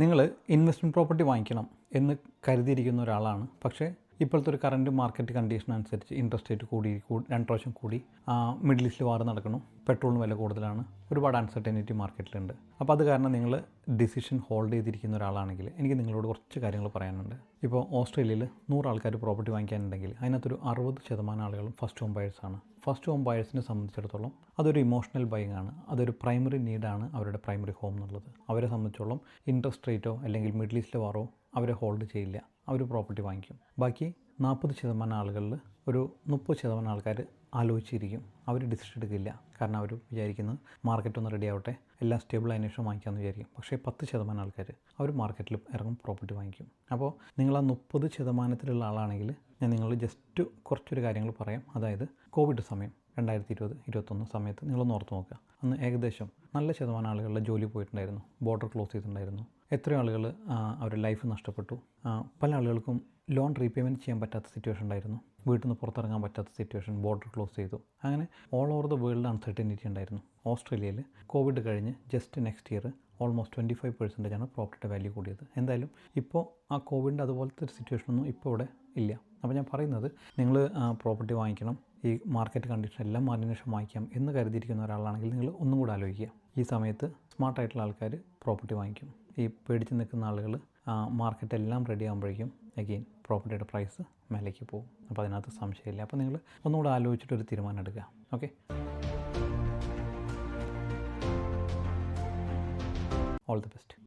നിങ്ങൾ investment property വാങ്ങിക്കണം എന്ന് കരുതിയിരിക്കുന്ന ഒരാളാണ്. പക്ഷേ ഇപ്പോഴത്തെ ഒരു കറൻറ്റ് മാർക്കറ്റ് കണ്ടീഷൻ അനുസരിച്ച് ഇൻട്രസ്റ്റ് റേറ്റ് കൂടി 2 പ്രാവശ്യം കൂടി, മിഡിൽ ഈസ്റ്റിൽ വാർ നടക്കണം, പെട്രോളിന് വില കൂടുതലാണ്, ഒരുപാട് അൺസർട്ടനിറ്റി മാർക്കറ്റിലുണ്ട്. അപ്പോൾ അത് കാരണം നിങ്ങൾ ഡിസിഷൻ ഹോൾഡ് ചെയ്തിരിക്കുന്ന ഒരാളാണെങ്കിൽ എനിക്ക് നിങ്ങളോട് കുറച്ച് കാര്യങ്ങൾ പറയാനുണ്ട്. ഇപ്പോൾ ഓസ്ട്രേലിയയിൽ 100 ആൾക്കാർ പ്രോപ്പർട്ടി വാങ്ങിക്കാനുണ്ടെങ്കിൽ അതിനകത്തൊരു 60% ആളുകളും ഫസ്റ്റ് ഹോം ബയേഴ്സാണ്. ഫസ്റ്റ് ഹോം ബയേഴ്സിനെ സംബന്ധിച്ചിടത്തോളം അതൊരു ഇമോഷണൽ ബൈങ് ആണ്. അതൊരു പ്രൈമറി നീഡാണ് അവരുടെ പ്രൈമറി ഹോം എന്നുള്ളത്. അവരെ സംബന്ധിച്ചോളം ഇൻട്രസ്റ്റ് റേറ്റോ അല്ലെങ്കിൽ മിഡിൽ ഈസ്റ്റിലെ വാറോ അവരെ ഹോൾഡ് ചെയ്യില്ല, അവർ പ്രോപ്പർട്ടി വാങ്ങിക്കും. ബാക്കി 40% ആളുകളിൽ ഒരു 30% ആൾക്കാർ ആലോചിച്ചിരിക്കും, അവർ ഡിസിഷൻ എടുക്കില്ല. കാരണം അവർ വിചാരിക്കുന്നത് മാർക്കറ്റ് ഒന്ന് റെഡി ആവട്ടെ, എല്ലാം സ്റ്റേബിൾ ആയതിനു ശേഷം വാങ്ങിക്കാമെന്ന് വിചാരിക്കും. പക്ഷേ 10% ആൾക്കാർ അവർ മാർക്കറ്റിൽ ഇറങ്ങും, പ്രോപ്പർട്ടി വാങ്ങിക്കും. അപ്പോൾ നിങ്ങൾ ആ 30%-ത്തിലുള്ള ആളാണെങ്കിൽ ഞാൻ നിങ്ങൾ ജസ്റ്റ് കുറച്ചൊരു കാര്യങ്ങൾ പറയാം. അതായത് കോവിഡ് സമയം 2020-2021 സമയത്ത് നിങ്ങളൊന്ന് ഓർത്ത് നോക്കുക. അന്ന് ഏകദേശം നല്ല ശതമാനം ആളുകളുടെ ജോലി പോയിട്ടുണ്ടായിരുന്നു, ബോർഡർ ക്ലോസ് ചെയ്തിട്ടുണ്ടായിരുന്നു, എത്രയോ ആളുകൾ അവരുടെ ലൈഫ് നഷ്ടപ്പെട്ടു. പല ആളുകൾക്കും ലോൺ റീപേയ്മെൻറ്റ് ചെയ്യാൻ പറ്റാത്ത സിറ്റുവേഷൻ ഉണ്ടായിരുന്നു, വീട്ടിൽ നിന്ന് പുറത്തിറങ്ങാൻ പറ്റാത്ത സിറ്റുവേഷൻ, ബോർഡർ ക്ലോസ് ചെയ്തു. അങ്ങനെ all over the world uncertainty ഉണ്ടായിരുന്നു. ഓസ്ട്രേലിയയിൽ കോവിഡ് കഴിഞ്ഞ് ജസ്റ്റ് നെക്സ്റ്റ് ഇയർ ഓൾമോസ്റ്റ് 25% പ്രോപ്പർട്ടിയുടെ വാല്യൂ കൂടിയത്. എന്തായാലും ഇപ്പോൾ ആ കോവിഡിൻ്റെ അതുപോലത്തെ ഒരു സിറ്റുവേഷനൊന്നും ഇപ്പോൾ ഇവിടെ ഇല്ല. അപ്പോൾ ഞാൻ പറയുന്നത്, നിങ്ങൾ പ്രോപ്പർട്ടി വാങ്ങിക്കണം, ഈ മാർക്കറ്റ് കണ്ടീഷൻ എല്ലാം മാറിയതിനു ശേഷം വാങ്ങിക്കാം എന്ന് കരുതിയിരിക്കുന്ന ഒരാളാണെങ്കിൽ നിങ്ങൾ ഒന്നും കൂടെ ആലോചിക്കുക. ഈ സമയത്ത് സ്മാർട്ടായിട്ടുള്ള ആൾക്കാർ പ്രോപ്പർട്ടി വാങ്ങിക്കും. ഈ പേടിച്ച് നിൽക്കുന്ന ആളുകൾ മാർക്കറ്റ് എല്ലാം റെഡി ആകുമ്പോഴേക്കും അഗെയിൻ പ്രോപ്പർട്ടിയുടെ പ്രൈസ് മേലേക്ക് പോകും. അപ്പോൾ അതിനകത്ത് സംശയമില്ല. അപ്പോൾ നിങ്ങൾ ഒന്നുകൂടെ ആലോചിച്ചിട്ടൊരു തീരുമാനം എടുക്കുക. Okay, all the best.